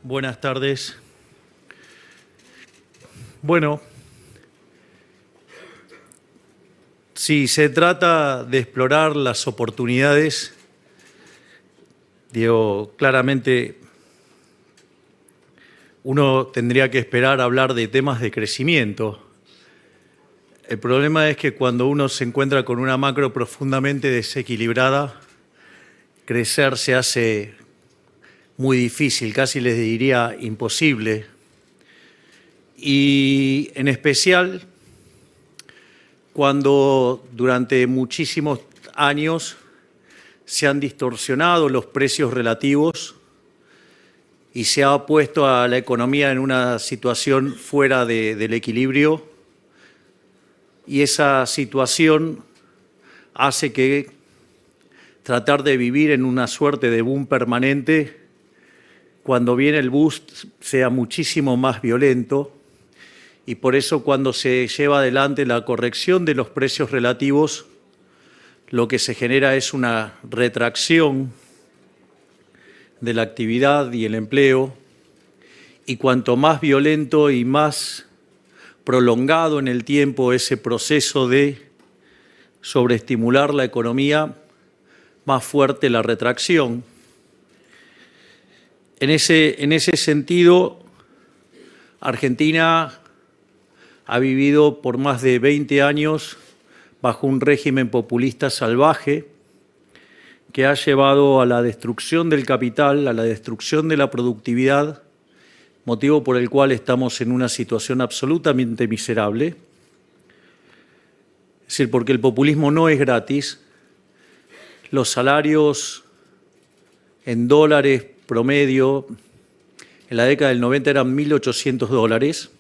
Buenas tardes. Bueno, si se trata de explorar las oportunidades, claramente uno tendría que esperar a hablar de temas de crecimiento. El problema es que cuando uno se encuentra con una macro profundamente desequilibrada, crecer se hace muy difícil, casi les diría imposible. Y en especial cuando durante muchísimos años se han distorsionado los precios relativos y se ha puesto a la economía en una situación fuera del equilibrio, y esa situación hace que tratar de vivir en una suerte de boom permanente, cuando viene el boost, sea muchísimo más violento, y por eso cuando se lleva adelante la corrección de los precios relativos, lo que se genera es una retracción de la actividad y el empleo, y cuanto más violento y más prolongado en el tiempo ese proceso de sobreestimular la economía, más fuerte la retracción. En ese sentido, Argentina ha vivido por más de 20 años bajo un régimen populista salvaje que ha llevado a la destrucción del capital, a la destrucción de la productividad, motivo por el cual estamos en una situación absolutamente miserable. Es decir, porque el populismo no es gratis. Los salarios en dólares promedio en la década del 90 eran $1.800.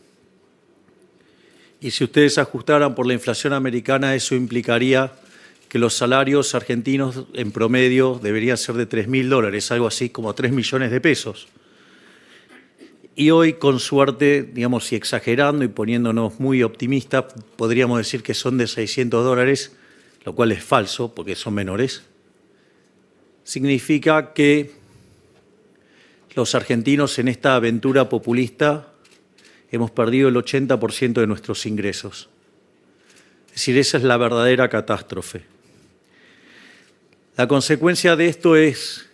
Y si ustedes ajustaran por la inflación americana, eso implicaría que los salarios argentinos en promedio deberían ser de $3.000, algo así como 3 millones de pesos. Y hoy, con suerte, digamos, y exagerando y poniéndonos muy optimistas, podríamos decir que son de $600, lo cual es falso porque son menores. Significa que los argentinos en esta aventura populista hemos perdido el 80% de nuestros ingresos. Es decir, esa es la verdadera catástrofe. La consecuencia de esto es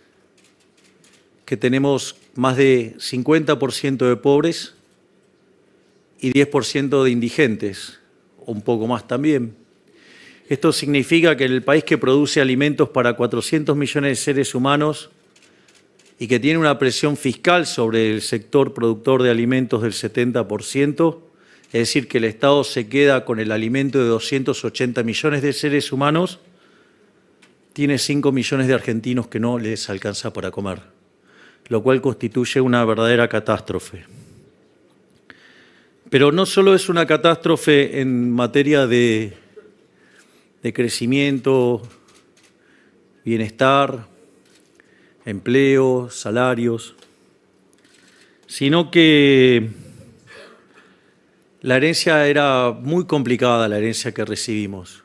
que tenemos más de 50% de pobres y 10% de indigentes, o un poco más también. Esto significa que en el país que produce alimentos para 400 millones de seres humanos y que tiene una presión fiscal sobre el sector productor de alimentos del 70%, es decir, que el Estado se queda con el alimento de 280 millones de seres humanos, tiene 5 millones de argentinos que no les alcanza para comer, lo cual constituye una verdadera catástrofe. Pero no solo es una catástrofe en materia de crecimiento, bienestar, empleo, salarios, sino que la herencia era muy complicada, la herencia que recibimos.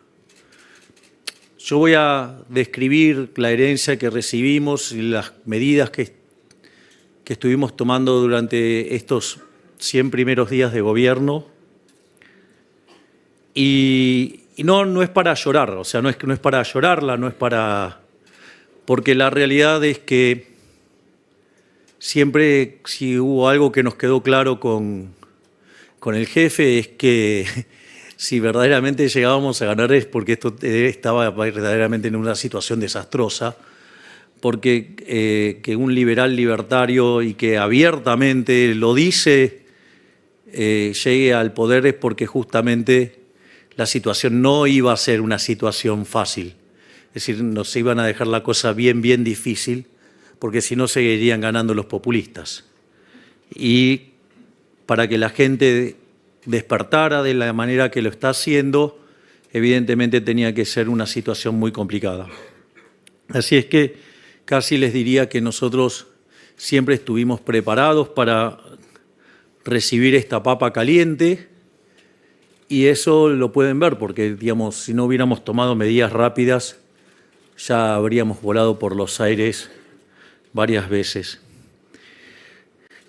Yo voy a describir la herencia que recibimos y las medidas que estuvimos tomando durante estos 100 primeros días de gobierno. Y no es para llorar, o sea, no es para llorarla, no es para... Porque la realidad es que siempre, si hubo algo que nos quedó claro con el jefe, es que si verdaderamente llegábamos a ganar es porque esto estaba verdaderamente en una situación desastrosa, porque que un liberal libertario y que abiertamente lo dice llegue al poder es porque justamente la situación no iba a ser una situación fácil. Es decir, nos iban a dejar la cosa bien difícil, porque si no seguirían ganando los populistas. Y para que la gente despertara de la manera que lo está haciendo, evidentemente tenía que ser una situación muy complicada. Así es que casi les diría que nosotros siempre estuvimos preparados para recibir esta papa caliente, y eso lo pueden ver porque, digamos, si no hubiéramos tomado medidas rápidas, ya habríamos volado por los aires varias veces.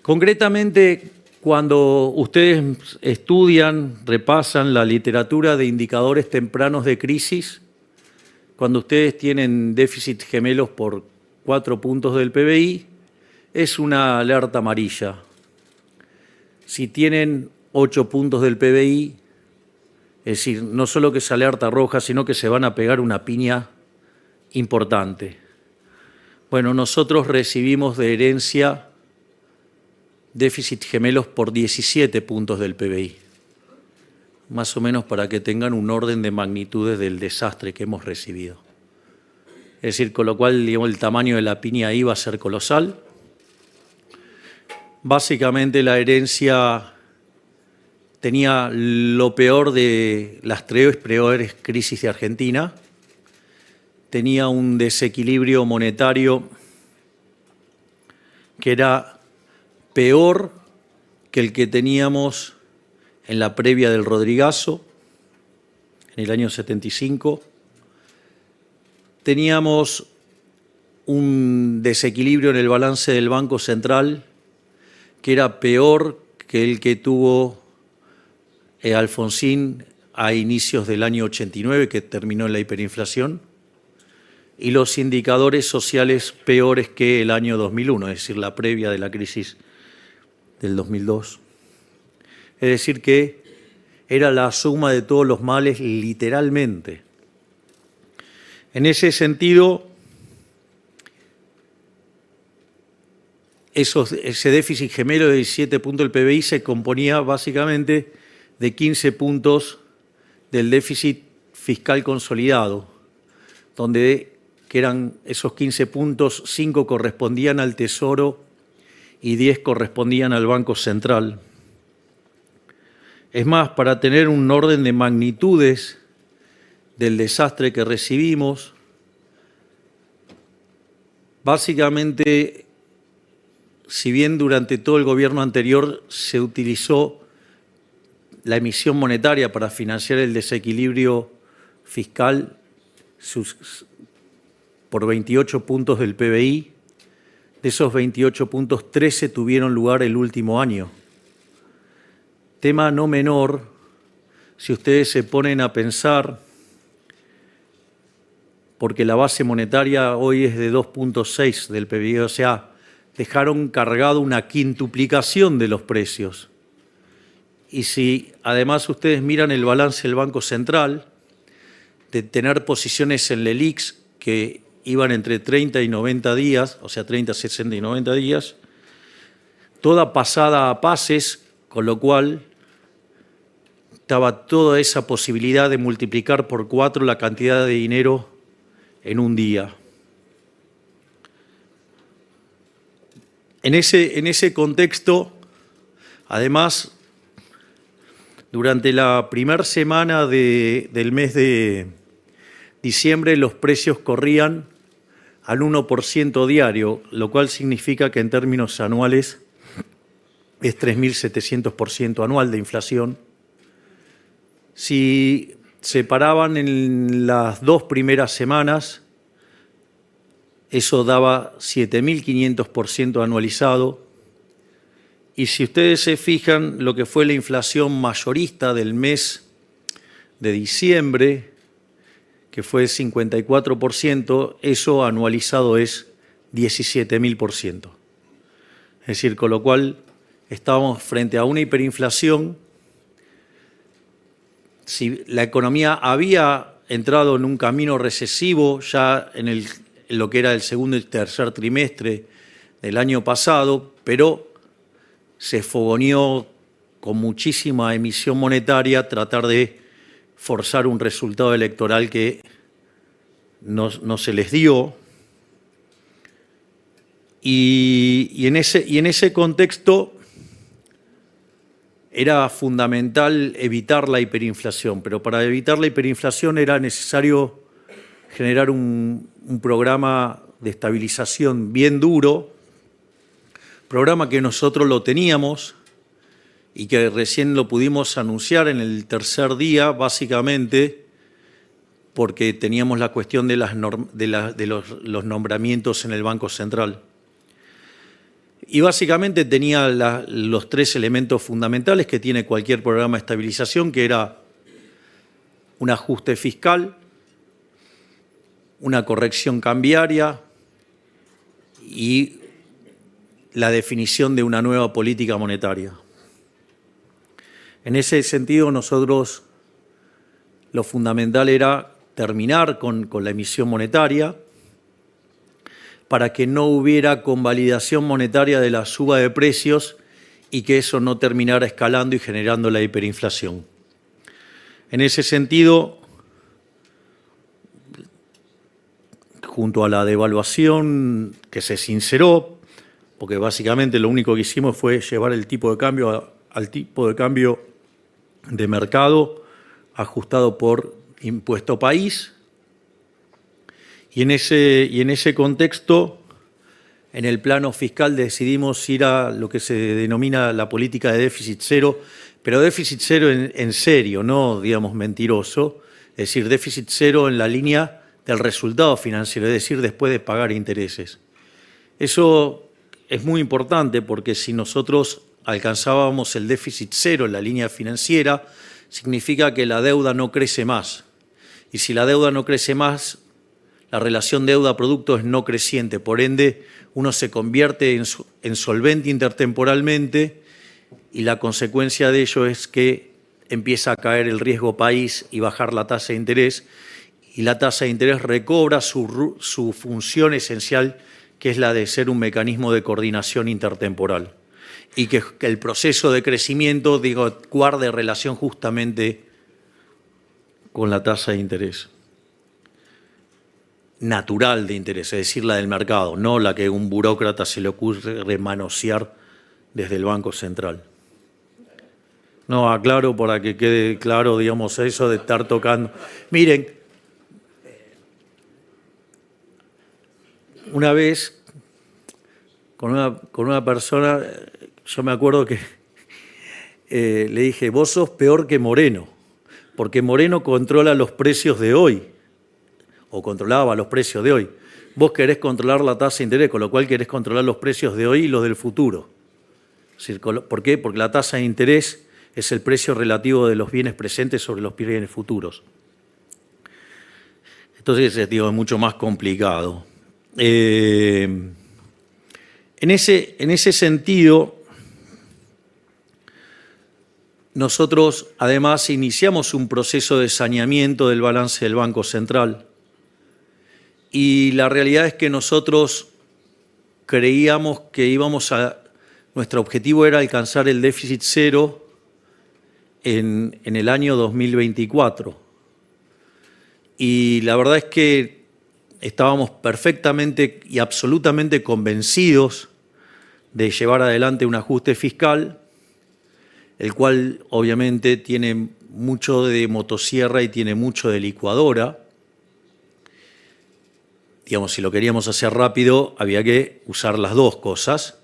Concretamente, cuando ustedes estudian, repasan la literatura de indicadores tempranos de crisis, cuando ustedes tienen déficit gemelos por 4 puntos del PBI, es una alerta amarilla. Si tienen 8 puntos del PBI, es decir, no solo que es alerta roja, sino que se van a pegar una piña importante. Bueno, nosotros recibimos de herencia déficit gemelos por 17 puntos del PBI, más o menos para que tengan un orden de magnitudes del desastre que hemos recibido. Es decir, con lo cual, digamos, el tamaño de la piña ahí va a ser colosal. Básicamente la herencia tenía lo peor de las 3 peores crisis de Argentina. Tenía un desequilibrio monetario que era peor que el que teníamos en la previa del Rodrigazo, en el año 75. Teníamos un desequilibrio en el balance del Banco Central que era peor que el que tuvo Alfonsín a inicios del año 89, que terminó en la hiperinflación, y los indicadores sociales peores que el año 2001, es decir, la previa de la crisis del 2002. Es decir, que era la suma de todos los males literalmente. En ese sentido, ese déficit gemelo de 17 puntos del PBI se componía básicamente de 15 puntos del déficit fiscal consolidado, donde que eran esos 15 puntos, 5 correspondían al Tesoro y 10 correspondían al Banco Central. Es más, para tener un orden de magnitudes del desastre que recibimos, básicamente, si bien durante todo el gobierno anterior se utilizó la emisión monetaria para financiar el desequilibrio fiscal por 28 puntos del PBI, de esos 28 puntos, 13 tuvieron lugar el último año. Tema no menor, si ustedes se ponen a pensar, porque la base monetaria hoy es de 2.6 del PBI, o sea, dejaron cargado una quintuplicación de los precios. Y si además ustedes miran el balance del Banco Central, de tener posiciones en LELIQs que iban entre 30 y 90 días, o sea, 30, 60 y 90 días, toda pasada a pases, con lo cual estaba toda esa posibilidad de multiplicar por 4 la cantidad de dinero en un día. En ese contexto, además, durante la primera semana del mes de diciembre, los precios corrían al 1% diario, lo cual significa que en términos anuales es 3.700% anual de inflación. Si se paraban en las 2 primeras semanas, eso daba 7.500% anualizado. Y si ustedes se fijan lo que fue la inflación mayorista del mes de diciembre, que fue 54%, eso anualizado es 17.000%. Es decir, con lo cual estábamos frente a una hiperinflación. Si la economía había entrado en un camino recesivo ya en lo que era el segundo y tercer trimestre del año pasado, pero se fogoneó con muchísima emisión monetaria tratar de forzar un resultado electoral que no se les dio. Y en ese contexto era fundamental evitar la hiperinflación, pero para evitar la hiperinflación era necesario generar un programa de estabilización bien duro, programa que nosotros lo teníamos y que recién lo pudimos anunciar en el tercer día, básicamente porque teníamos la cuestión de los nombramientos en el Banco Central. Y básicamente tenía los tres elementos fundamentales que tiene cualquier programa de estabilización, que era un ajuste fiscal, una corrección cambiaria y la definición de una nueva política monetaria. En ese sentido, nosotros lo fundamental era terminar con la emisión monetaria para que no hubiera convalidación monetaria de la suba de precios y que eso no terminara escalando y generando la hiperinflación. En ese sentido, junto a la devaluación que se sinceró, porque básicamente lo único que hicimos fue llevar el tipo de cambio al tipo de cambio de mercado ajustado por impuesto país, y en ese contexto, en el plano fiscal decidimos ir a lo que se denomina la política de déficit cero, pero déficit cero en serio, no digamos mentiroso, es decir, déficit cero en la línea del resultado financiero, es decir, después de pagar intereses. Eso es muy importante porque si nosotros alcanzábamos el déficit cero en la línea financiera, significa que la deuda no crece más. Y si la deuda no crece más, la relación deuda-producto es no creciente. Por ende, uno se convierte en solvente intertemporalmente y la consecuencia de ello es que empieza a caer el riesgo país y bajar la tasa de interés, y la tasa de interés recobra su función esencial, que es la de ser un mecanismo de coordinación intertemporal, y que el proceso de crecimiento, guarde relación justamente con la tasa de interés natural de interés, es decir, la del mercado, no la que a un burócrata se le ocurre manosear desde el Banco Central. No, aclaro para que quede claro, digamos, eso de estar tocando. Miren, una vez con una persona, yo me acuerdo que le dije, vos sos peor que Moreno, porque Moreno controla los precios de hoy, o controlaba los precios de hoy. Vos querés controlar la tasa de interés, con lo cual querés controlar los precios de hoy y los del futuro. Es decir, ¿por qué? Porque la tasa de interés es el precio relativo de los bienes presentes sobre los bienes futuros. Entonces, es mucho más complicado. En ese sentido, nosotros además iniciamos un proceso de saneamiento del balance del Banco Central. Y la realidad es que nosotros creíamos que nuestro objetivo era alcanzar el déficit cero en el año 2024. Y la verdad es que estábamos perfectamente y absolutamente convencidos de llevar adelante un ajuste fiscal, el cual obviamente tiene mucho de motosierra y tiene mucho de licuadora. Digamos, si lo queríamos hacer rápido, había que usar las dos cosas.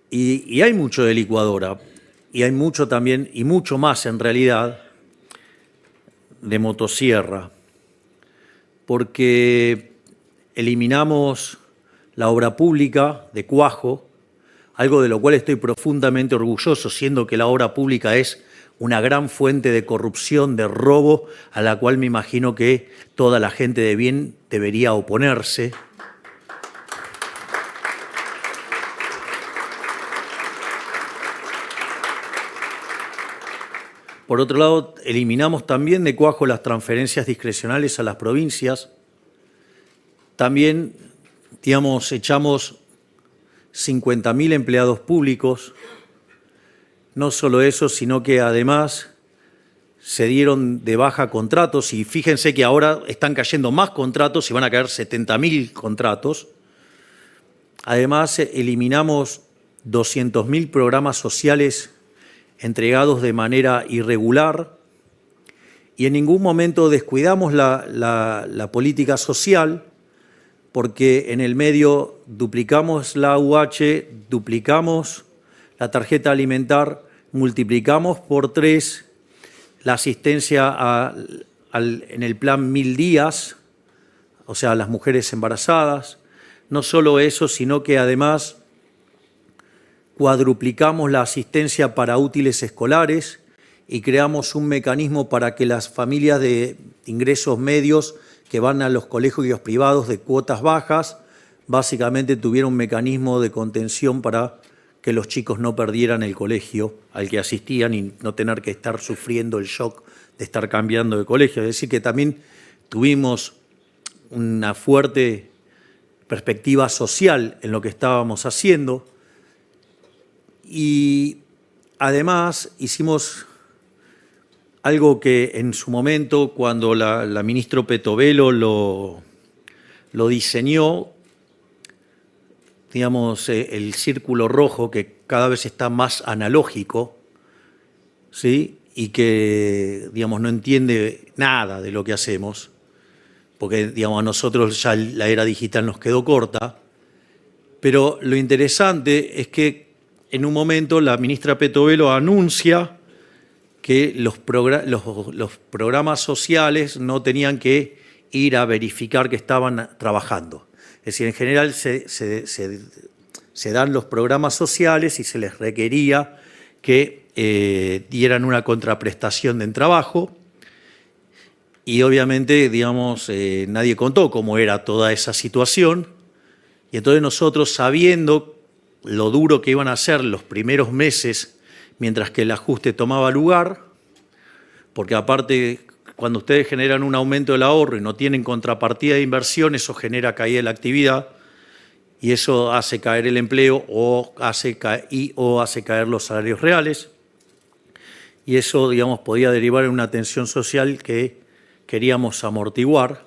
Y hay mucho de licuadora, y hay mucho también, y mucho más en realidad, de motosierra, porque eliminamos la obra pública de cuajo, algo de lo cual estoy profundamente orgulloso, siendo que la obra pública es una gran fuente de corrupción, de robo, a la cual me imagino que toda la gente de bien debería oponerse. Por otro lado, eliminamos también de cuajo las transferencias discrecionales a las provincias. También, digamos, echamos 50.000 empleados públicos. No solo eso, sino que además se dieron de baja contratos, y fíjense que ahora están cayendo más contratos y van a caer 70.000 contratos. Además, eliminamos 200.000 programas sociales entregados de manera irregular, y en ningún momento descuidamos la política social, porque en el medio duplicamos la UH, duplicamos la tarjeta alimentar, multiplicamos por 3 la asistencia en el plan 1000 días, o sea, a las mujeres embarazadas. No solo eso, sino que además cuadruplicamos la asistencia para útiles escolares y creamos un mecanismo para que las familias de ingresos medios que van a los colegios privados de cuotas bajas, básicamente tuvieron un mecanismo de contención para que los chicos no perdieran el colegio al que asistían y no tener que estar sufriendo el shock de estar cambiando de colegio. Es decir, que también tuvimos una fuerte perspectiva social en lo que estábamos haciendo y además hicimos algo que en su momento, cuando la ministra Petovelo lo diseñó, digamos, el círculo rojo, que cada vez está más analógico, ¿sí? Y que, digamos, no entiende nada de lo que hacemos, porque, digamos, a nosotros ya la era digital nos quedó corta, pero lo interesante es que en un momento la ministra Petovelo anuncia que los programas sociales no tenían que ir a verificar que estaban trabajando. Es decir, en general se dan los programas sociales y se les requería que dieran una contraprestación de trabajo y obviamente, digamos, nadie contó cómo era toda esa situación y entonces nosotros, sabiendo lo duro que iban a ser los primeros meses mientras que el ajuste tomaba lugar, porque aparte, cuando ustedes generan un aumento del ahorro y no tienen contrapartida de inversión, eso genera caída de la actividad y eso hace caer el empleo o hace caer los salarios reales. Y eso, digamos, podía derivar en una tensión social que queríamos amortiguar.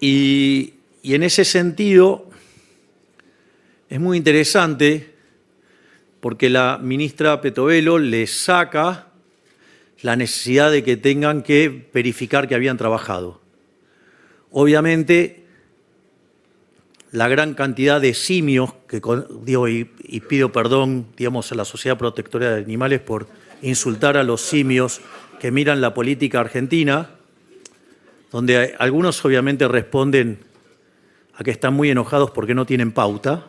Y en ese sentido es muy interesante porque la ministra Petovelo les saca la necesidad de que tengan que verificar que habían trabajado. Obviamente, la gran cantidad de simios, y pido perdón, digamos, a la Sociedad Protectora de Animales por insultar a los simios que miran la política argentina, donde algunos obviamente responden a que están muy enojados porque no tienen pauta,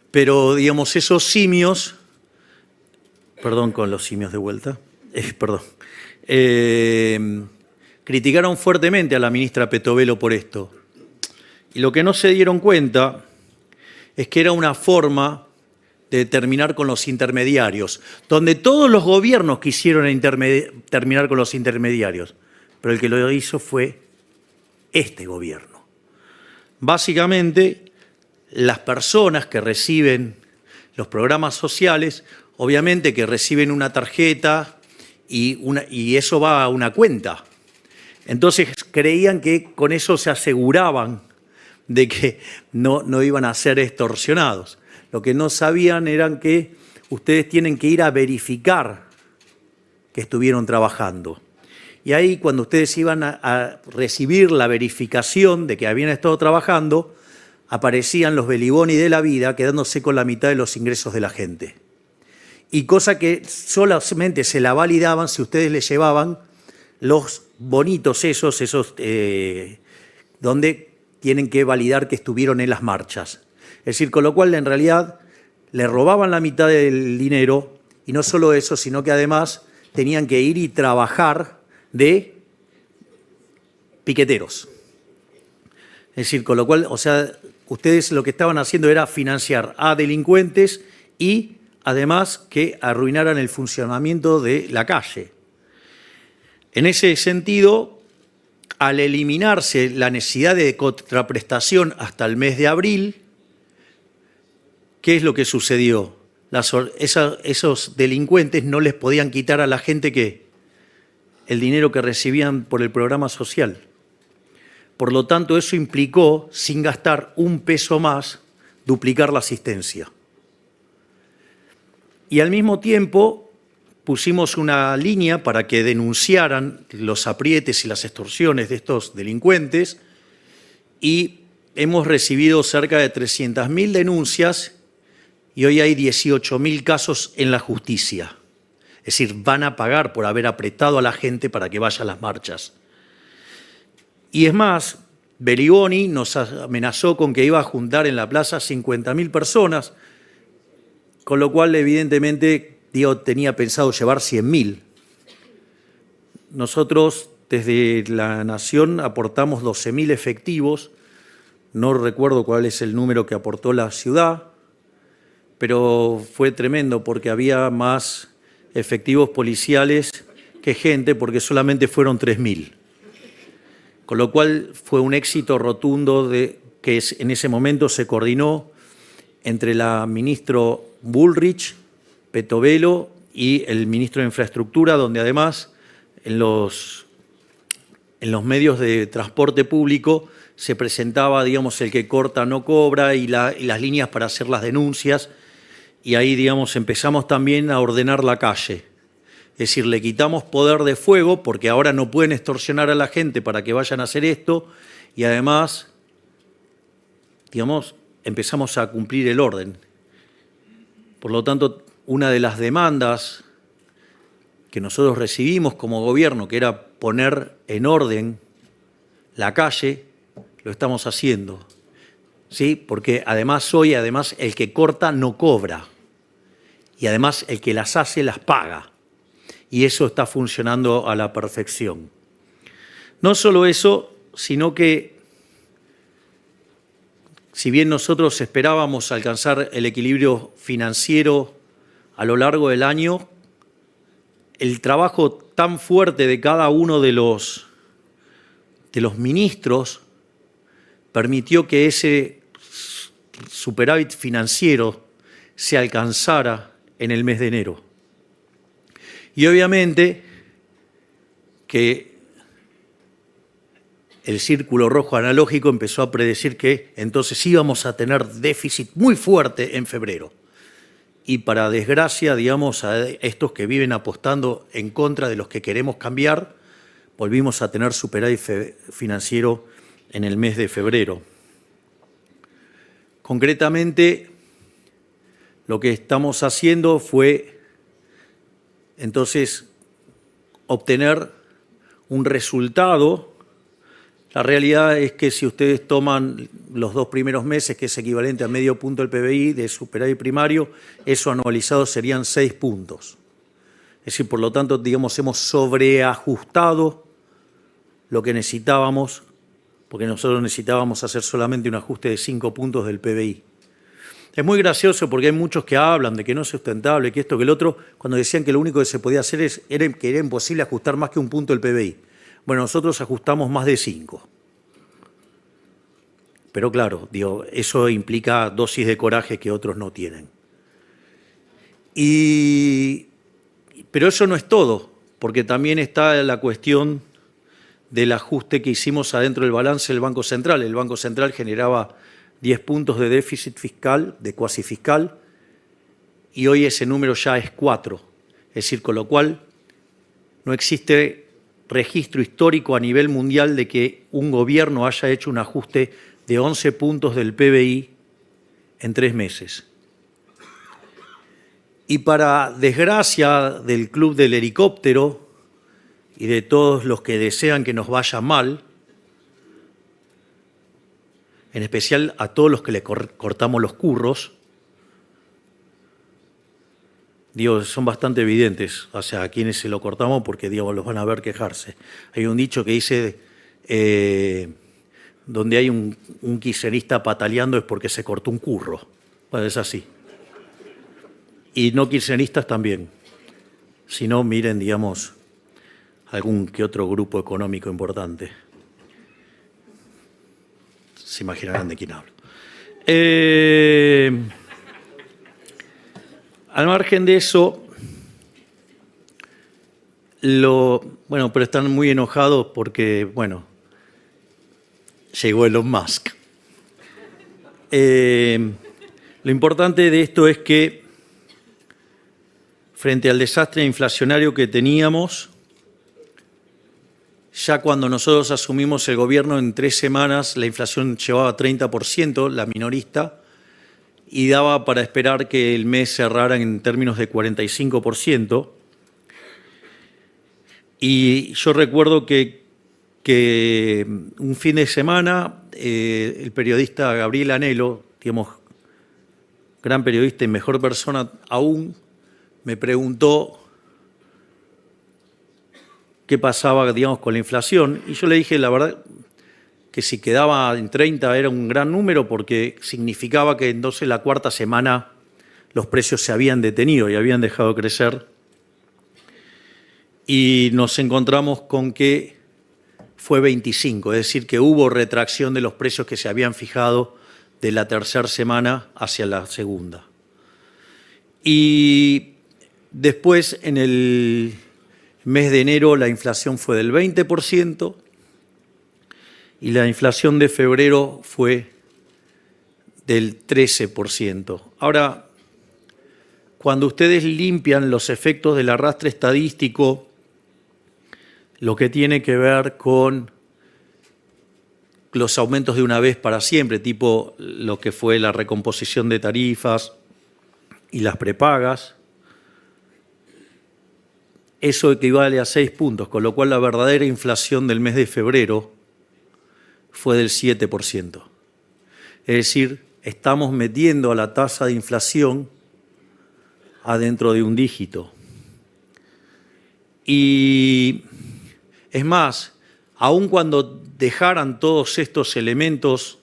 pero, digamos, esos simios, perdón con los simios de vuelta, criticaron fuertemente a la ministra Petovelo por esto. Y lo que no se dieron cuenta es que era una forma de terminar con los intermediarios, donde todos los gobiernos quisieron terminar con los intermediarios, pero el que lo hizo fue este gobierno. Básicamente, las personas que reciben los programas sociales, obviamente que reciben una tarjeta y eso va a una cuenta. Entonces creían que con eso se aseguraban de que no iban a ser extorsionados. Lo que no sabían eran que ustedes tienen que ir a verificar que estuvieron trabajando. Y ahí, cuando ustedes iban a recibir la verificación de que habían estado trabajando, aparecían los Beliboni de la vida quedándose con la mitad de los ingresos de la gente. Y cosa que solamente se la validaban si ustedes les llevaban los bonitos esos donde tienen que validar que estuvieron en las marchas. Es decir, con lo cual en realidad le robaban la mitad del dinero y no solo eso, sino que además tenían que ir y trabajar de piqueteros. Es decir, con lo cual, o sea, ustedes lo que estaban haciendo era financiar a delincuentes y además que arruinaran el funcionamiento de la calle. En ese sentido, al eliminarse la necesidad de contraprestación hasta el mes de abril, ¿qué es lo que sucedió? Esos delincuentes no les podían quitar a la gente el dinero que recibían por el programa social. Por lo tanto, eso implicó, sin gastar un peso más, duplicar la asistencia. Y al mismo tiempo pusimos una línea para que denunciaran los aprietes y las extorsiones de estos delincuentes y hemos recibido cerca de 300.000 denuncias y hoy hay 18.000 casos en la justicia. Es decir, van a pagar por haber apretado a la gente para que vaya a las marchas. Y es más, Berlusconi nos amenazó con que iba a juntar en la plaza 50.000 personas, con lo cual evidentemente Diego tenía pensado llevar 100.000. Nosotros desde la Nación aportamos 12.000 efectivos, no recuerdo cuál es el número que aportó la ciudad, pero fue tremendo porque había más efectivos policiales que gente, porque solamente fueron 3.000. Con lo cual fue un éxito rotundo que en ese momento se coordinó entre la ministra Bullrich, Petovelo y el ministro de Infraestructura, donde además en los medios de transporte público se presentaba, digamos, el que corta no cobra y las líneas para hacer las denuncias. Y ahí, digamos, empezamos también a ordenar la calle. Es decir, le quitamos poder de fuego porque ahora no pueden extorsionar a la gente para que vayan a hacer esto y además, digamos, empezamos a cumplir el orden. Por lo tanto, una de las demandas que nosotros recibimos como gobierno, que era poner en orden la calle, lo estamos haciendo, ¿sí? Porque además hoy, el que corta no cobra y además el que las hace las paga. Y eso está funcionando a la perfección. No solo eso, sino que si bien nosotros esperábamos alcanzar el equilibrio financiero a lo largo del año, el trabajo tan fuerte de cada uno de los ministros permitió que ese superávit financiero se alcanzara en el mes de enero. Y obviamente que el círculo rojo analógico empezó a predecir que entonces íbamos a tener déficit muy fuerte en febrero. Y para desgracia, digamos, a estos que viven apostando en contra de los que queremos cambiar, volvimos a tener superávit financiero en el mes de febrero. Concretamente, lo que estamos haciendo fue entonces obtener un resultado. La realidad es que si ustedes toman los 2 primeros meses, que es equivalente a medio punto del PBI de superávit primario, eso anualizado serían 6 puntos. Es decir, por lo tanto, digamos, hemos sobreajustado lo que necesitábamos, porque nosotros necesitábamos hacer solamente un ajuste de 5 puntos del PBI. Es muy gracioso porque hay muchos que hablan de que no es sustentable, que esto, que el otro, cuando decían que lo único que se podía hacer era que era imposible ajustar más que un punto del PBI. Bueno, nosotros ajustamos más de 5. Pero claro, digo, eso implica dosis de coraje que otros no tienen. Pero eso no es todo, porque también está la cuestión del ajuste que hicimos adentro del balance del Banco Central. El Banco Central generaba 10 puntos de déficit fiscal, de cuasi fiscal, y hoy ese número ya es 4. Es decir, con lo cual no existe registro histórico a nivel mundial de que un gobierno haya hecho un ajuste de 11 puntos del PBI en 3 meses. Y para desgracia del Club del Helicóptero y de todos los que desean que nos vaya mal, en especial a todos los que le cortamos los curros, digo, son bastante evidentes, o sea, a quienes se lo cortamos porque, digo, los van a ver quejarse. Hay un dicho que dice, donde hay un kirchnerista pataleando es porque se cortó un curro. Bueno, es así. Y no kirchneristas también. Si no, miren, digamos, algún que otro grupo económico importante. Se imaginarán de quién hablo. Al margen de eso, bueno, pero están muy enojados porque, bueno, llegó Elon Musk. Lo importante de esto es que, frente al desastre inflacionario que teníamos, ya cuando nosotros asumimos el gobierno, en 3 semanas la inflación llevaba 30%, la minorista, y daba para esperar que el mes cerrara en términos de 45%. Y yo recuerdo que porque un fin de semana el periodista Gabriel Anelo, digamos, gran periodista y mejor persona aún, me preguntó qué pasaba, digamos, con la inflación, y yo le dije, la verdad, que si quedaba en 30 era un gran número porque significaba que entonces la cuarta semana los precios se habían detenido y habían dejado de crecer. Y nos encontramos con que fue 25, es decir, que hubo retracción de los precios que se habían fijado de la tercera semana hacia la segunda. Y después, en el mes de enero, la inflación fue del 20%, y la inflación de febrero fue del 13%. Ahora, cuando ustedes limpian los efectos del arrastre estadístico, lo que tiene que ver con los aumentos de una vez para siempre, tipo lo que fue la recomposición de tarifas y las prepagas, eso equivale a 6 puntos, con lo cual la verdadera inflación del mes de febrero fue del 7%. Es decir, estamos metiendo a la tasa de inflación adentro de un dígito. Y es más, aun cuando dejaran todos estos elementos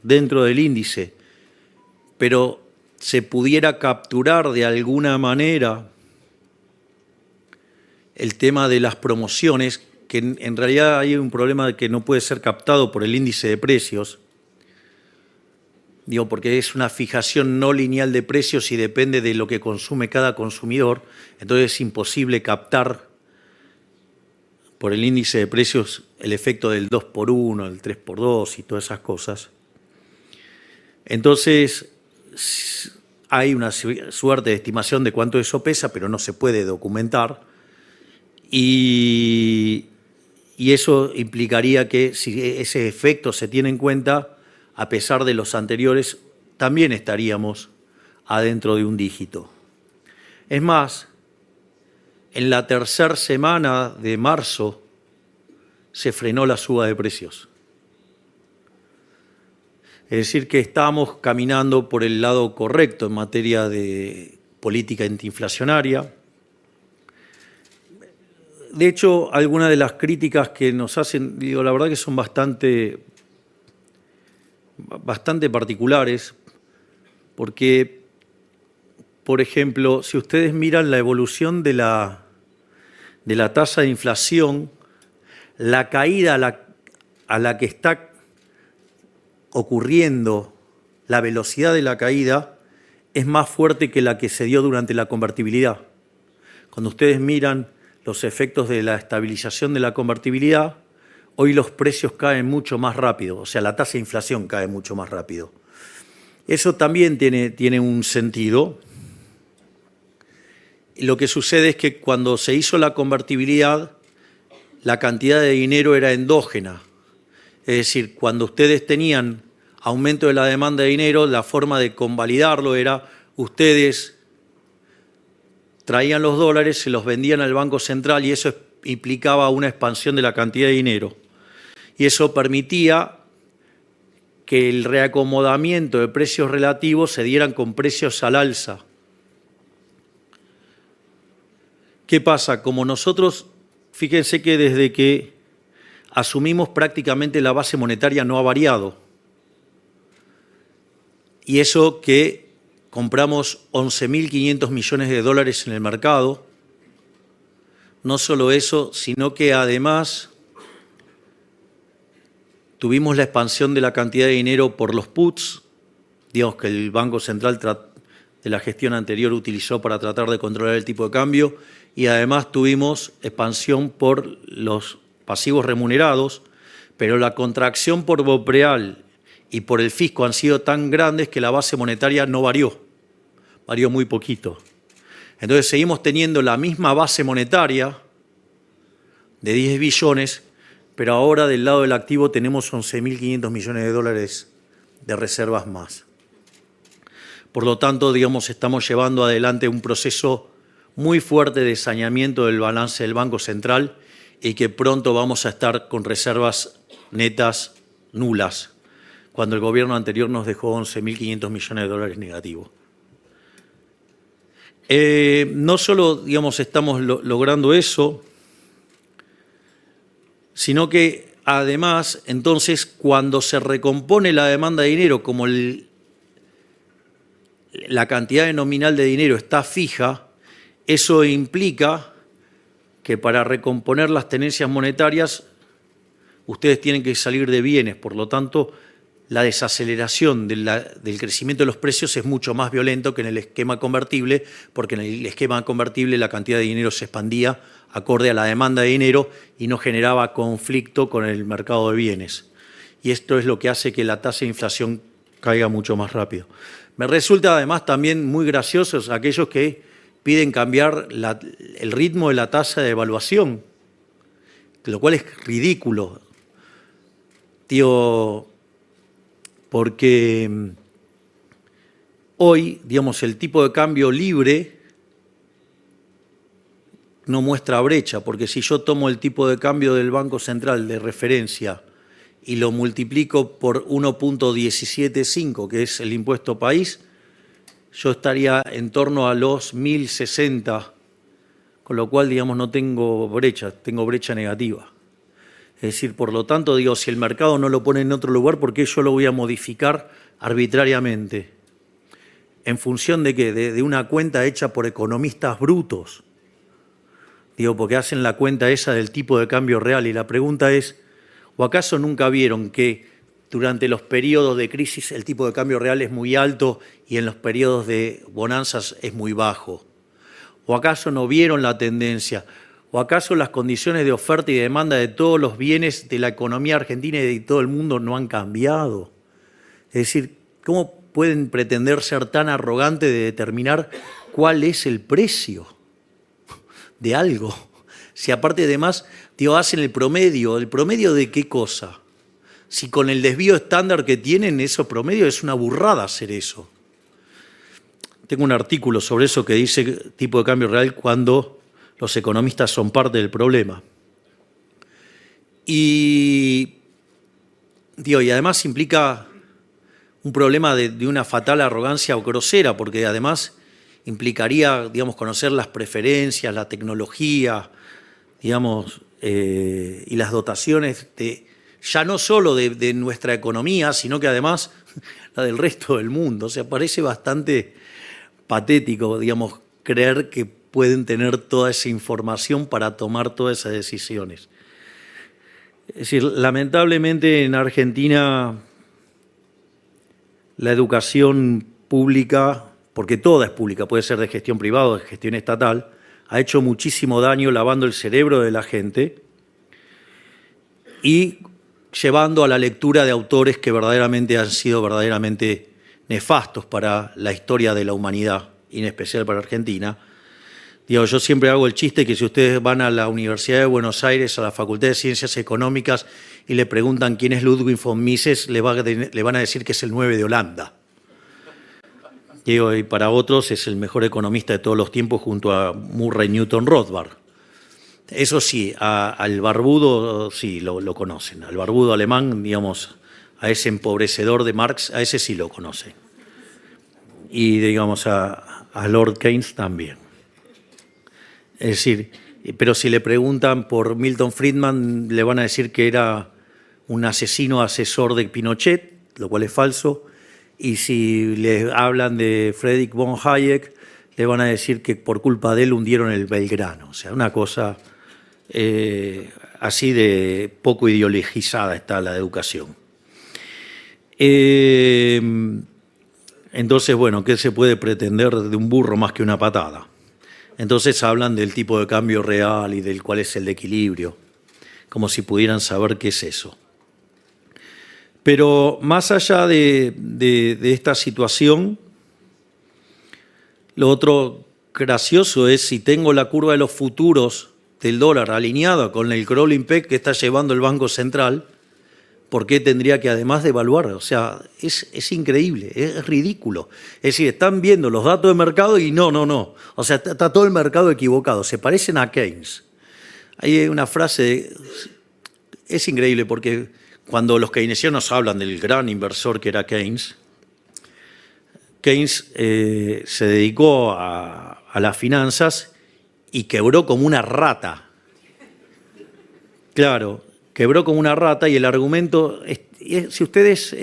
dentro del índice, pero se pudiera capturar de alguna manera el tema de las promociones, que en realidad hay un problema de que no puede ser captado por el índice de precios, digo, porque es una fijación no lineal de precios y depende de lo que consume cada consumidor, entonces es imposible captar por el índice de precios el efecto del 2x1, el 3x2 y todas esas cosas. Entonces, hay una suerte de estimación de cuánto eso pesa, pero no se puede documentar. Y eso implicaría que si ese efecto se tiene en cuenta, a pesar de los anteriores, también estaríamos adentro de un dígito. Es más, en la tercera semana de marzo se frenó la suba de precios. Es decir, que estamos caminando por el lado correcto en materia de política antiinflacionaria. De hecho, algunas de las críticas que nos hacen, digo, la verdad que son bastante particulares, porque, por ejemplo, si ustedes miran la evolución de la tasa de inflación, la caída a la que está ocurriendo, la velocidad de la caída es más fuerte que la que se dio durante la convertibilidad. Cuando ustedes miran los efectos de la estabilización de la convertibilidad, hoy los precios caen mucho más rápido, o sea, la tasa de inflación cae mucho más rápido. Eso también tiene un sentido. Lo que sucede es que cuando se hizo la convertibilidad, la cantidad de dinero era endógena. Es decir, cuando ustedes tenían aumento de la demanda de dinero, la forma de convalidarlo era ustedes traían los dólares, se los vendían al Banco Central y eso implicaba una expansión de la cantidad de dinero. Y eso permitía que el reacomodamiento de precios relativos se dieran con precios al alza. ¿Qué pasa? Como nosotros, fíjense que desde que asumimos prácticamente la base monetaria no ha variado. Y eso que compramos 11.500 millones de dólares en el mercado. No solo eso, sino que además tuvimos la expansión de la cantidad de dinero por los puts, digamos que el Banco Central de la gestión anterior utilizó para tratar de controlar el tipo de cambio, y además tuvimos expansión por los pasivos remunerados, pero la contracción por BOPREAL y por el fisco han sido tan grandes que la base monetaria no varió muy poquito. Entonces seguimos teniendo la misma base monetaria de 10 billones, pero ahora del lado del activo tenemos 11.500 millones de dólares de reservas más. Por lo tanto, digamos, estamos llevando adelante un proceso muy fuerte de saneamiento del balance del Banco Central y que pronto vamos a estar con reservas netas nulas, cuando el gobierno anterior nos dejó 11.500 millones de dólares negativos. No solo, digamos, estamos logrando eso, sino que además, entonces, cuando se recompone la demanda de dinero, como la cantidad nominal de dinero está fija, eso implica que para recomponer las tenencias monetarias ustedes tienen que salir de bienes, por lo tanto, la desaceleración del crecimiento de los precios es mucho más violento que en el esquema convertible, porque en el esquema convertible la cantidad de dinero se expandía acorde a la demanda de dinero y no generaba conflicto con el mercado de bienes. Y esto es lo que hace que la tasa de inflación caiga mucho más rápido. Me resulta además también muy graciosos aquellos que piden cambiar el ritmo de la tasa de devaluación, lo cual es ridículo. Porque hoy, digamos, el tipo de cambio libre no muestra brecha, porque si yo tomo el tipo de cambio del Banco Central de referencia y lo multiplico por 1.175, que es el impuesto país, yo estaría en torno a los 1.060, con lo cual, digamos, no tengo brecha, tengo brecha negativa. Es decir, por lo tanto, digo, si el mercado no lo pone en otro lugar, ¿por qué yo lo voy a modificar arbitrariamente? ¿En función de qué? De una cuenta hecha por economistas brutos. Digo, porque hacen la cuenta esa del tipo de cambio real. Y la pregunta es, ¿o acaso nunca vieron que durante los periodos de crisis el tipo de cambio real es muy alto y en los periodos de bonanzas es muy bajo? ¿O acaso no vieron la tendencia? ¿O acaso las condiciones de oferta y demanda de todos los bienes de la economía argentina y de todo el mundo no han cambiado? Es decir, ¿cómo pueden pretender ser tan arrogantes de determinar cuál es el precio de algo? Si aparte además, hacen ¿el promedio de qué cosa? Si con el desvío estándar que tienen, esos promedios es una burrada hacer eso. Tengo un artículo sobre eso que dice tipo de cambio real cuando los economistas son parte del problema. Y además implica un problema de una fatal arrogancia o grosera, porque además implicaría, digamos, conocer las preferencias, la tecnología, digamos, y las dotaciones ya no solo de nuestra economía, sino que además la del resto del mundo. O sea, parece bastante patético, digamos, creer que pueden tener toda esa información para tomar todas esas decisiones. Es decir, lamentablemente en Argentina la educación pública, porque toda es pública, puede ser de gestión privada o de gestión estatal, ha hecho muchísimo daño lavando el cerebro de la gente y llevando a la lectura de autores que verdaderamente han sido verdaderamente nefastos para la historia de la humanidad, y en especial para Argentina. Yo siempre hago el chiste que si ustedes van a la Universidad de Buenos Aires, a la Facultad de Ciencias Económicas, y le preguntan quién es Ludwig von Mises, le van a decir que es el 9 de Holanda. Y para otros es el mejor economista de todos los tiempos junto a Murray Newton Rothbard. Eso sí, al barbudo sí lo conocen. Al barbudo alemán, digamos, a ese empobrecedor de Marx, a ese sí lo conocen. Y, digamos, a Lord Keynes también. Es decir, pero si le preguntan por Milton Friedman, le van a decir que era un asesino asesor de Pinochet, lo cual es falso. Y si le hablan de Friedrich von Hayek, le van a decir que por culpa de él hundieron el Belgrano. O sea, una cosa así de poco ideologizada está la educación. Entonces, bueno, ¿qué se puede pretender de un burro más que una patada? Entonces hablan del tipo de cambio real y del cuál es el equilibrio, como si pudieran saber qué es eso. Pero más allá de esta situación, lo otro gracioso es si tengo la curva de los futuros del dólar alineada con el crawling peg que está llevando el Banco Central, ¿por qué tendría que además devaluar? O sea, es increíble, es ridículo. Es decir, están viendo los datos de mercado y no. O sea, está todo el mercado equivocado. Se parecen a Keynes. Hay una frase, es increíble porque cuando los keynesianos hablan del gran inversor que era Keynes, Keynes se dedicó a las finanzas y quebró como una rata. Claro, quebró como una rata y el argumento, si ustedes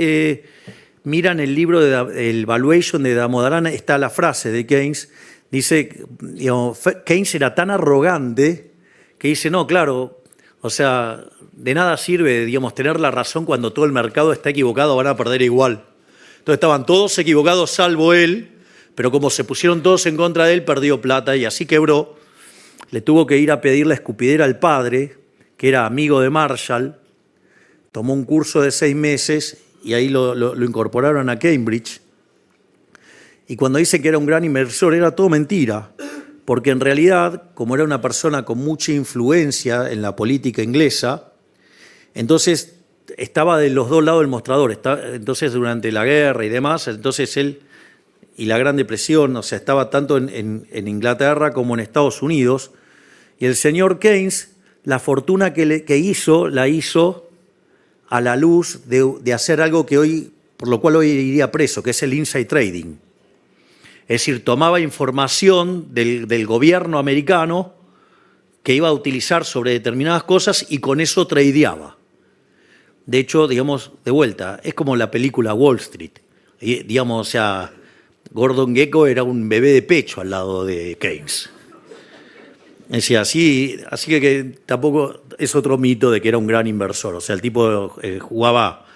miran el libro el Valuation de Damodaran, está la frase de Keynes, dice, digamos, Keynes era tan arrogante que dice, no, claro, o sea, de nada sirve, digamos, tener la razón cuando todo el mercado está equivocado, van a perder igual. Entonces estaban todos equivocados salvo él, pero como se pusieron todos en contra de él, perdió plata y así quebró. Le tuvo que ir a pedir la escupidera al padre, que era amigo de Marshall, tomó un curso de 6 meses y ahí lo incorporaron a Cambridge. Y cuando dice que era un gran inversor, era todo mentira, porque en realidad, como era una persona con mucha influencia en la política inglesa, entonces estaba de los dos lados del mostrador. Entonces, durante la guerra y demás, entonces él y la Gran Depresión, o sea, estaba tanto en Inglaterra como en Estados Unidos. Y el señor Keynes, la fortuna que hizo, la hizo a la luz de hacer algo que hoy, por lo cual hoy iría preso, que es el inside trading. Es decir, tomaba información del gobierno americano que iba a utilizar sobre determinadas cosas y con eso tradeaba. De hecho, digamos, de vuelta, es como la película Wall Street. Y, digamos, o sea, Gordon Gekko era un bebé de pecho al lado de Keynes. Es decir, así que tampoco es otro mito de que era un gran inversor. O sea, el tipo jugaba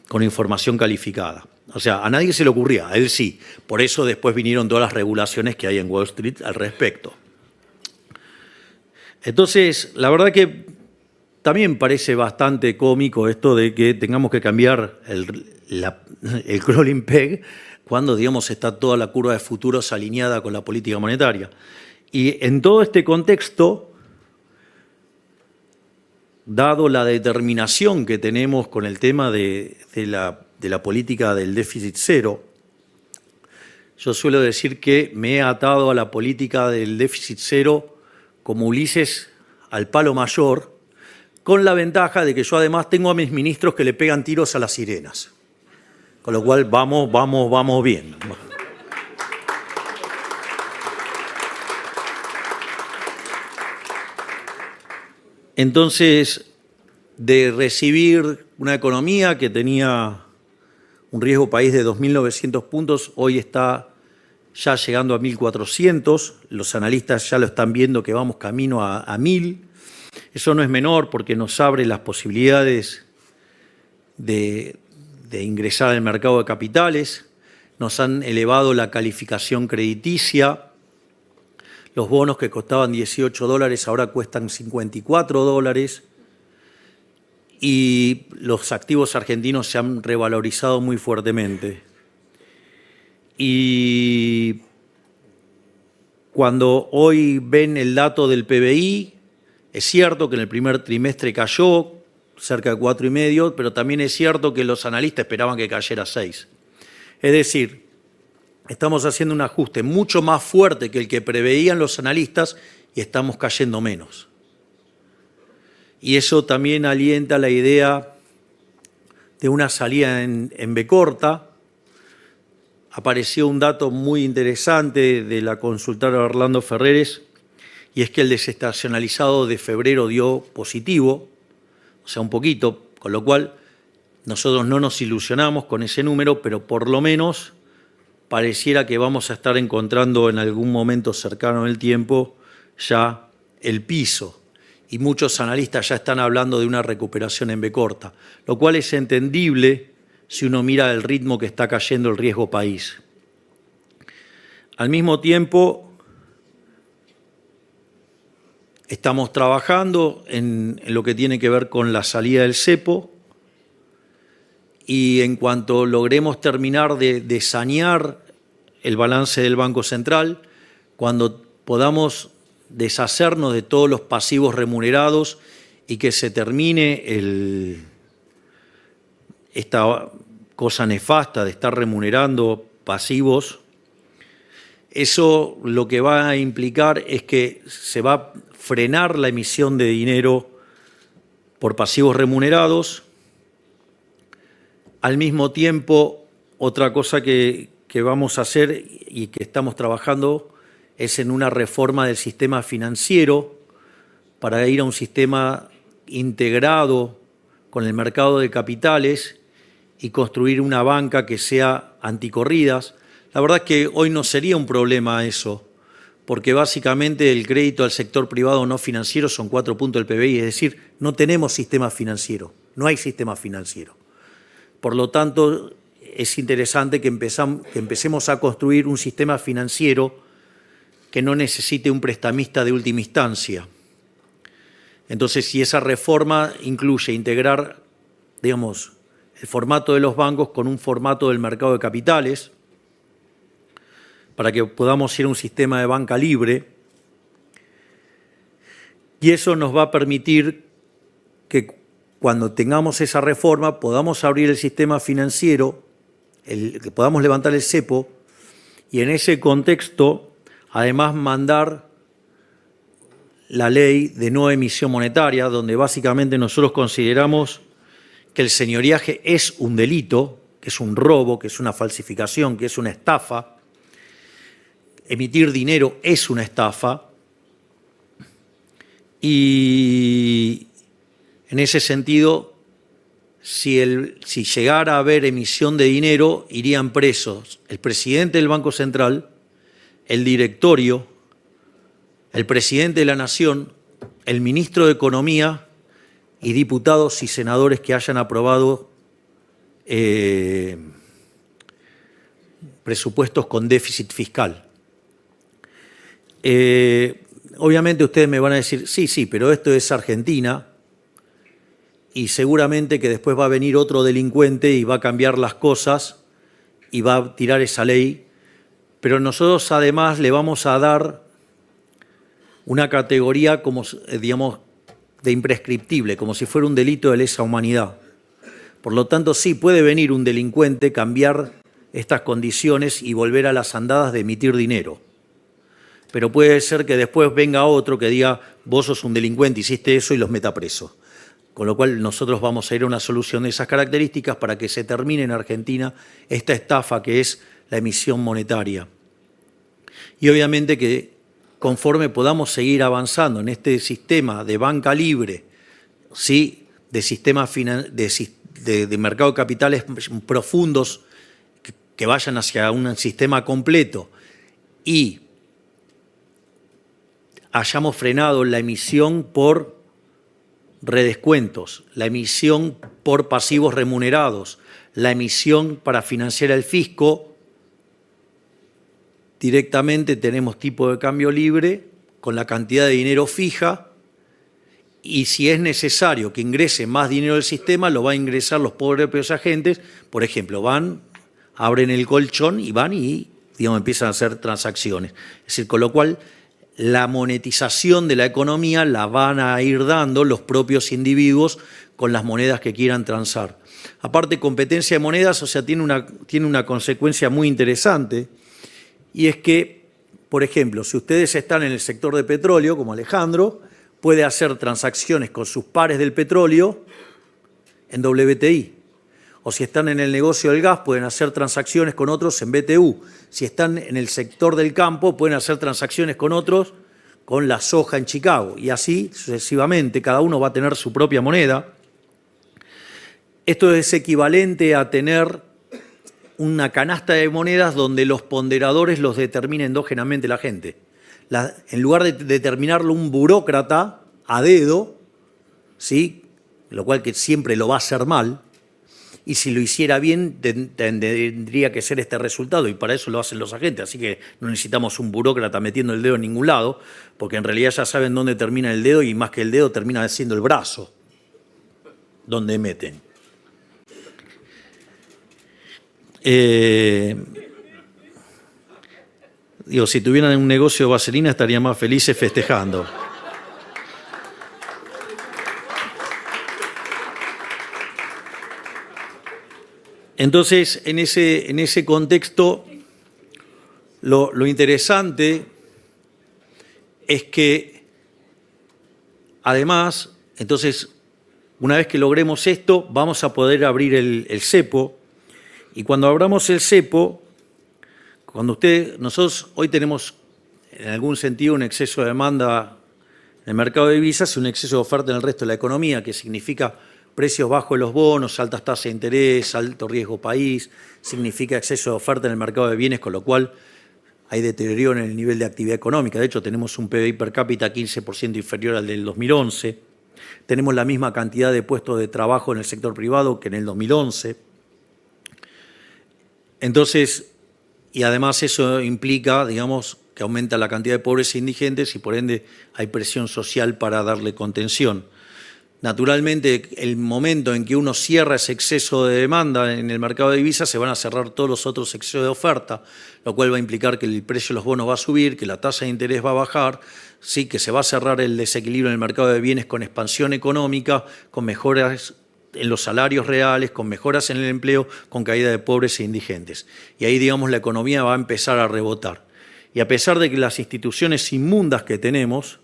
con información calificada. O sea, a nadie se le ocurría, a él sí. Por eso después vinieron todas las regulaciones que hay en Wall Street al respecto. Entonces, la verdad que también parece bastante cómico esto de que tengamos que cambiar el crawling peg cuando, digamos, está toda la curva de futuros alineada con la política monetaria. Y en todo este contexto, dado la determinación que tenemos con el tema de la política del déficit cero, yo suelo decir que me he atado a la política del déficit cero como Ulises al palo mayor, con la ventaja de que yo además tengo a mis ministros que le pegan tiros a las sirenas. Con lo cual vamos bien. Entonces, de recibir una economía que tenía un riesgo país de 2.900 puntos, hoy está ya llegando a 1.400. Los analistas ya lo están viendo que vamos camino a 1.000. Eso no es menor porque nos abre las posibilidades de ingresar al mercado de capitales. Nos han elevado la calificación crediticia. Los bonos que costaban $18 ahora cuestan $54. Y los activos argentinos se han revalorizado muy fuertemente. Y cuando hoy ven el dato del PBI, es cierto que en el primer trimestre cayó cerca de 4,5, pero también es cierto que los analistas esperaban que cayera 6. Es decir, estamos haciendo un ajuste mucho más fuerte que el que preveían los analistas y estamos cayendo menos. Y eso también alienta la idea de una salida en B corta. Apareció un dato muy interesante de la consultora Orlando Ferreres, y es que el desestacionalizado de febrero dio positivo, o sea, un poquito, con lo cual nosotros no nos ilusionamos con ese número, pero por lo menos pareciera que vamos a estar encontrando en algún momento cercano en el tiempo ya el piso. Y muchos analistas ya están hablando de una recuperación en B corta, lo cual es entendible si uno mira el ritmo que está cayendo el riesgo país. Al mismo tiempo, estamos trabajando en lo que tiene que ver con la salida del cepo y en cuanto logremos terminar de sanear el balance del Banco Central, cuando podamos deshacernos de todos los pasivos remunerados y que se termine esta cosa nefasta de estar remunerando pasivos, Eso lo que va a implicar es que se va a frenar la emisión de dinero por pasivos remunerados. Al mismo tiempo, otra cosa que vamos a hacer y que estamos trabajando es en una reforma del sistema financiero para ir a un sistema integrado con el mercado de capitales y construir una banca que sea anticorridas. La verdad es que hoy no sería un problema eso, porque básicamente el crédito al sector privado no financiero son 4 puntos del PBI, es decir, no tenemos sistema financiero, no hay sistema financiero. Por lo tanto, es interesante que empecemos a construir un sistema financiero que no necesite un prestamista de última instancia. Entonces, si esa reforma incluye integrar, digamos, el formato de los bancos con un formato del mercado de capitales, para que podamos ir a un sistema de banca libre, y eso nos va a permitir que cuando tengamos esa reforma podamos abrir el sistema financiero, que podamos levantar el cepo, y en ese contexto, además, mandar la ley de no emisión monetaria, donde básicamente nosotros consideramos que el señoriaje es un delito, que es un robo, que es una falsificación, que es una estafa. Emitir dinero es una estafa. Y en ese sentido, si llegara a haber emisión de dinero, irían presos el presidente del Banco Central, el directorio, el presidente de la Nación, el ministro de Economía y diputados y senadores que hayan aprobado presupuestos con déficit fiscal. Obviamente ustedes me van a decir, sí, pero esto es Argentina y seguramente que después va a venir otro delincuente y va a cambiar las cosas y va a tirar esa ley, pero nosotros además le vamos a dar una categoría como, digamos, de imprescriptible, como si fuera un delito de lesa humanidad. Por lo tanto, sí puede venir un delincuente, cambiar estas condiciones y volver a las andadas de emitir dinero. Pero puede ser que después venga otro que diga, vos sos un delincuente, hiciste eso y los meta preso. Con lo cual nosotros vamos a ir a una solución de esas características para que se termine en Argentina esta estafa que es la emisión monetaria. Y obviamente que conforme podamos seguir avanzando en este sistema de banca libre, ¿sí?, de sistema de mercado de capitales profundos que vayan hacia un sistema completo y hayamos frenado la emisión por redescuentos, la emisión por pasivos remunerados, la emisión para financiar el fisco, directamente tenemos tipo de cambio libre con la cantidad de dinero fija y si es necesario que ingrese más dinero al sistema, lo va a ingresar los propios agentes. Por ejemplo, abren el colchón y van y, digamos, empiezan a hacer transacciones. Es decir, con lo cual la monetización de la economía la van a ir dando los propios individuos con las monedas que quieran transar. Aparte, competencia de monedas, o sea, tiene una consecuencia muy interesante. Y es que, por ejemplo, si ustedes están en el sector de petróleo, como Alejandro, puede hacer transacciones con sus pares del petróleo en WTI. O si están en el negocio del gas, pueden hacer transacciones con otros en BTU. Si están en el sector del campo, pueden hacer transacciones con otros con la soja en Chicago. Y así sucesivamente, cada uno va a tener su propia moneda. Esto es equivalente a tener una canasta de monedas donde los ponderadores los determina endógenamente la gente. En lugar de determinarlo un burócrata a dedo, ¿sí?, lo cual que siempre lo va a hacer mal, y si lo hiciera bien tendría que ser este resultado, y para eso lo hacen los agentes, así que no necesitamos un burócrata metiendo el dedo en ningún lado, porque en realidad ya saben dónde termina el dedo y más que el dedo termina siendo el brazo, donde meten. Digo, si tuvieran un negocio de vaselina estarían más felices festejando. Entonces, en ese contexto, Lo interesante es que, además, entonces, una vez que logremos esto, vamos a poder abrir el cepo. Y cuando abramos el cepo, nosotros hoy tenemos, en algún sentido, un exceso de demanda en el mercado de divisas y un exceso de oferta en el resto de la economía, que significa precios bajos de los bonos, altas tasas de interés, alto riesgo país, significa exceso de oferta en el mercado de bienes, con lo cual hay deterioro en el nivel de actividad económica. De hecho, tenemos un PBI per cápita 15% inferior al del 2011. Tenemos la misma cantidad de puestos de trabajo en el sector privado que en el 2011. Entonces, y además eso implica, digamos, que aumenta la cantidad de pobres e indigentes y por ende hay presión social para darle contención. Naturalmente, el momento en que uno cierra ese exceso de demanda en el mercado de divisas, se van a cerrar todos los otros excesos de oferta, lo cual va a implicar que el precio de los bonos va a subir, que la tasa de interés va a bajar, sí, que se va a cerrar el desequilibrio en el mercado de bienes con expansión económica, con mejoras en los salarios reales, con mejoras en el empleo, con caída de pobres e indigentes. Y ahí, digamos, la economía va a empezar a rebotar. Y a pesar de que las instituciones inmundas que tenemos,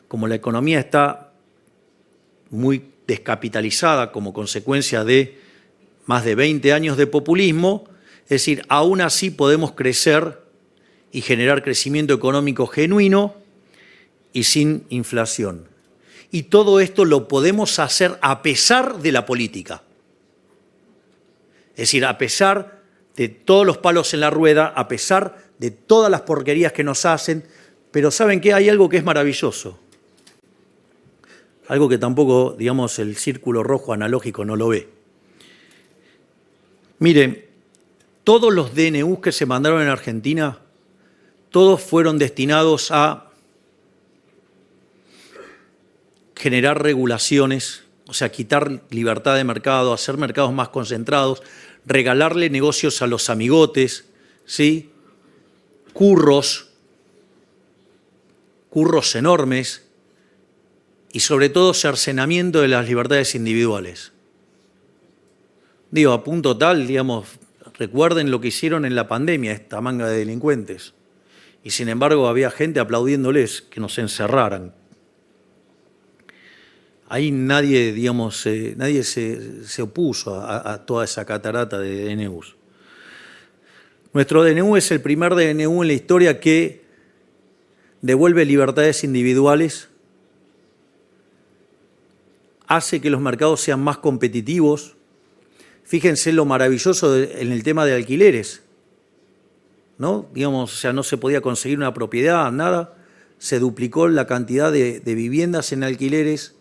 como la economía está muy descapitalizada como consecuencia de más de 20 años de populismo, es decir, aún así podemos crecer y generar crecimiento económico genuino y sin inflación. Y todo esto lo podemos hacer a pesar de la política. Es decir, a pesar de todos los palos en la rueda, a pesar de todas las porquerías que nos hacen, pero ¿saben qué? Hay algo que es maravilloso. Algo que tampoco, digamos, el círculo rojo analógico no lo ve. Miren, todos los DNUs que se mandaron en Argentina, todos fueron destinados a generar regulaciones, o sea, quitar libertad de mercado, hacer mercados más concentrados, regalarle negocios a los amigotes, ¿sí? Curros enormes, y sobre todo cercenamiento de las libertades individuales. Digo, a punto tal, digamos, recuerden lo que hicieron en la pandemia esta manga de delincuentes. Y sin embargo había gente aplaudiéndoles que nos encerraran. Ahí nadie, digamos, nadie se opuso a toda esa catarata de DNUs. Nuestro DNU es el primer DNU en la historia que devuelve libertades individuales, hace que los mercados sean más competitivos. Fíjense lo maravilloso en el tema de alquileres, ¿no? Digamos, o sea, no se podía conseguir una propiedad, nada. Se duplicó la cantidad de viviendas en alquileres.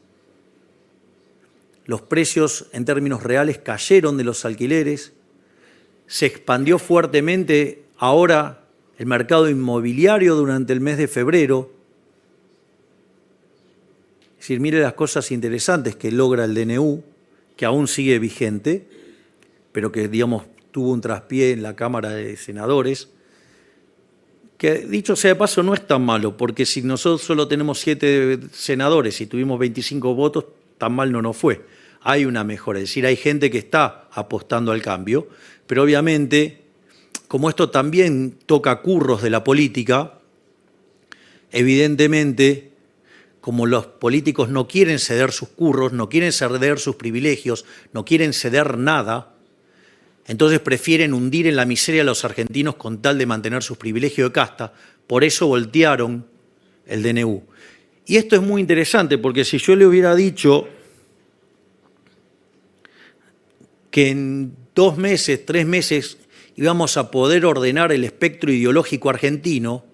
Los precios en términos reales cayeron de los alquileres. Se expandió fuertemente ahora el mercado inmobiliario durante el mes de febrero. Es decir, mire las cosas interesantes que logra el DNU, que aún sigue vigente, pero que, digamos, tuvo un traspié en la Cámara de Senadores, que, dicho sea de paso, no es tan malo, porque si nosotros solo tenemos 7 senadores y tuvimos 25 votos, tan mal no nos fue. Hay una mejora, es decir, hay gente que está apostando al cambio, pero obviamente, como esto también toca curros de la política, evidentemente, como los políticos no quieren ceder sus curros, no quieren ceder sus privilegios, no quieren ceder nada, entonces prefieren hundir en la miseria a los argentinos con tal de mantener sus privilegios de casta. Por eso voltearon el DNU. Y esto es muy interesante, porque si yo le hubiera dicho que en 2 meses, 3 meses íbamos a poder ordenar el espectro ideológico argentino,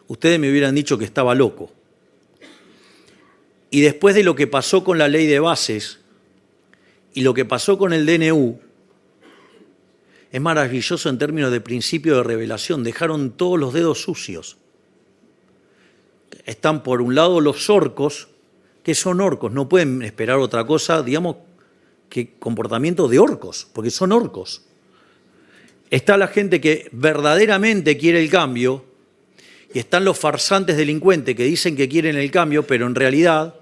ustedes me hubieran dicho que estaba loco. Y después de lo que pasó con la ley de bases y lo que pasó con el DNU, es maravilloso en términos de principio de revelación. Dejaron todos los dedos sucios. Están por un lado los orcos, que son orcos, no pueden esperar otra cosa, digamos, que comportamiento de orcos, porque son orcos. Está la gente que verdaderamente quiere el cambio y están los farsantes delincuentes que dicen que quieren el cambio, pero en realidad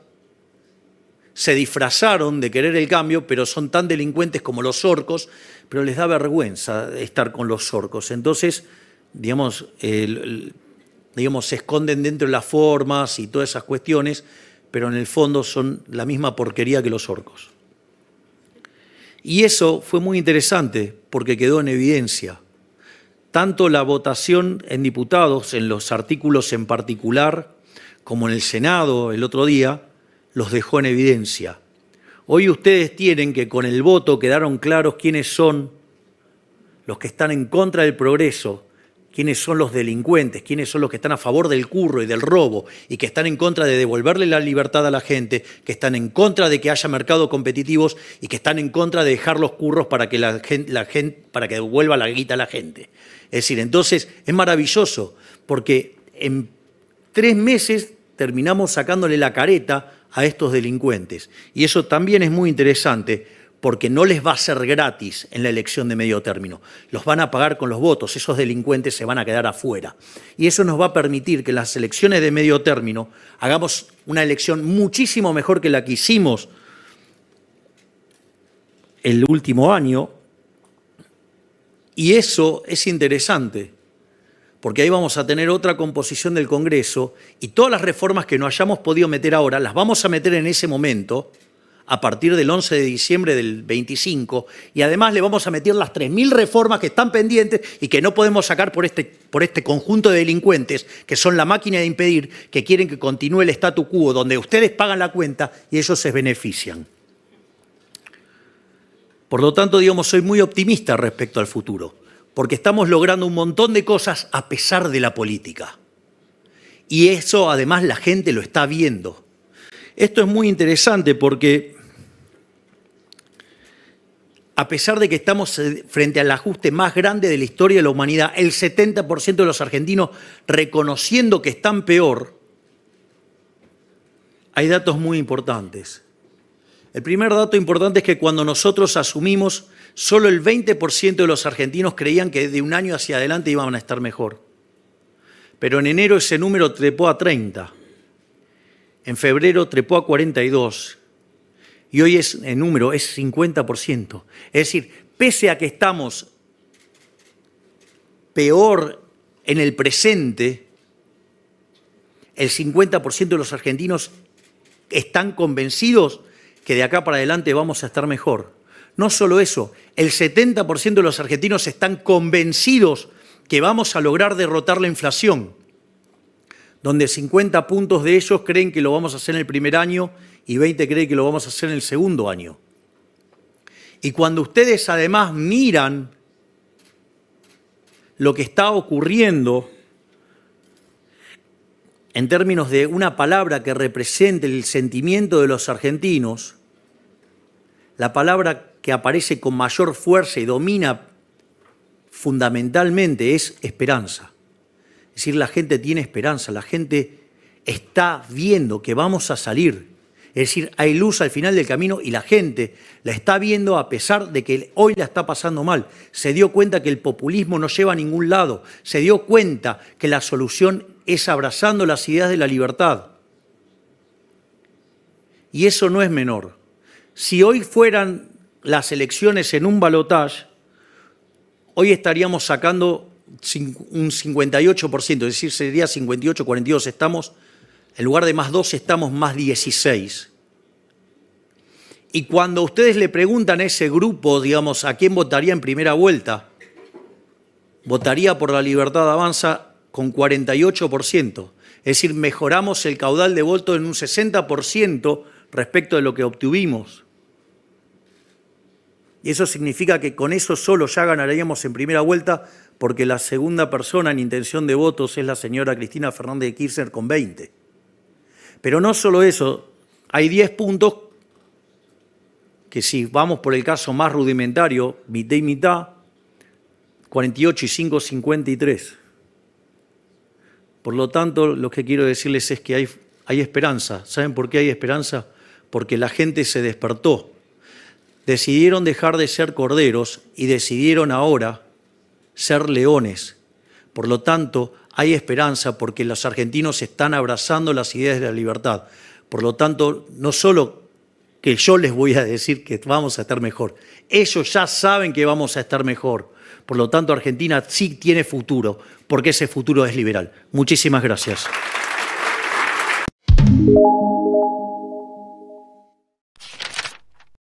se disfrazaron de querer el cambio, pero son tan delincuentes como los orcos, pero les da vergüenza estar con los orcos. Entonces, digamos, se esconden dentro de las formas y todas esas cuestiones, pero en el fondo son la misma porquería que los orcos. Y eso fue muy interesante porque quedó en evidencia. Tanto la votación en diputados, en los artículos en particular, como en el Senado el otro día, los dejó en evidencia. Hoy ustedes tienen que con el voto quedaron claros quiénes son los que están en contra del progreso, quiénes son los delincuentes, quiénes son los que están a favor del curro y del robo y que están en contra de devolverle la libertad a la gente, que están en contra de que haya mercados competitivos y que están en contra de dejar los curros para que para que devuelva la guita a la gente. Es decir, entonces es maravilloso porque en 3 meses terminamos sacándole la careta a estos delincuentes. Y eso también es muy interesante porque no les va a ser gratis en la elección de medio término. Los van a pagar con los votos, esos delincuentes se van a quedar afuera. Y eso nos va a permitir que en las elecciones de medio término hagamos una elección muchísimo mejor que la que hicimos el último año. Y eso es interesante, porque ahí vamos a tener otra composición del Congreso y todas las reformas que no hayamos podido meter ahora las vamos a meter en ese momento, a partir del 11 de diciembre del 25, y además le vamos a meter las 3.000 reformas que están pendientes y que no podemos sacar por este conjunto de delincuentes que son la máquina de impedir, que quieren que continúe el statu quo, donde ustedes pagan la cuenta y ellos se benefician. Por lo tanto, digamos, soy muy optimista respecto al futuro, porque estamos logrando un montón de cosas a pesar de la política. Y eso, además, la gente lo está viendo. Esto es muy interesante porque, a pesar de que estamos frente al ajuste más grande de la historia de la humanidad, el 70% de los argentinos reconociendo que están peor, hay datos muy importantes. El primer dato importante es que cuando nosotros asumimos, solo el 20% de los argentinos creían que de un año hacia adelante iban a estar mejor. Pero en enero ese número trepó a 30%. En febrero trepó a 42%. Y hoy el número es 50%. Es decir, pese a que estamos peor en el presente, el 50% de los argentinos están convencidos que de acá para adelante vamos a estar mejor. No solo eso, el 70% de los argentinos están convencidos que vamos a lograr derrotar la inflación, donde 50 puntos de ellos creen que lo vamos a hacer en el primer año y 20 creen que lo vamos a hacer en el segundo año. Y cuando ustedes además miran lo que está ocurriendo en términos de una palabra que represente el sentimiento de los argentinos, la palabra que aparece con mayor fuerza y domina fundamentalmente es esperanza. Es decir, la gente tiene esperanza, la gente está viendo que vamos a salir. Es decir, hay luz al final del camino y la gente la está viendo a pesar de que hoy la está pasando mal. Se dio cuenta que el populismo no lleva a ningún lado. Se dio cuenta que la solución es abrazando las ideas de la libertad. Y eso no es menor. Si hoy fueran las elecciones en un balotaje, hoy estaríamos sacando un 58%, es decir, sería 58-42, estamos, en lugar de más 12, estamos más 16. Y cuando ustedes le preguntan a ese grupo, digamos, a quién votaría en primera vuelta, votaría por La Libertad Avanza con 48%. Es decir, mejoramos el caudal de voto en un 60% respecto de lo que obtuvimos. Y eso significa que con eso solo ya ganaríamos en primera vuelta, porque la segunda persona en intención de votos es la señora Cristina Fernández de Kirchner con 20. Pero no solo eso, hay 10 puntos que si vamos por el caso más rudimentario, mitad y mitad, 48 y 5, 53. Por lo tanto, lo que quiero decirles es que hay esperanza. ¿Saben por qué hay esperanza? Porque la gente se despertó. Decidieron dejar de ser corderos y decidieron ahora ser leones. Por lo tanto, hay esperanza porque los argentinos están abrazando las ideas de la libertad. Por lo tanto, no solo que yo les voy a decir que vamos a estar mejor. Ellos ya saben que vamos a estar mejor. Por lo tanto, Argentina sí tiene futuro, porque ese futuro es liberal. Muchísimas gracias.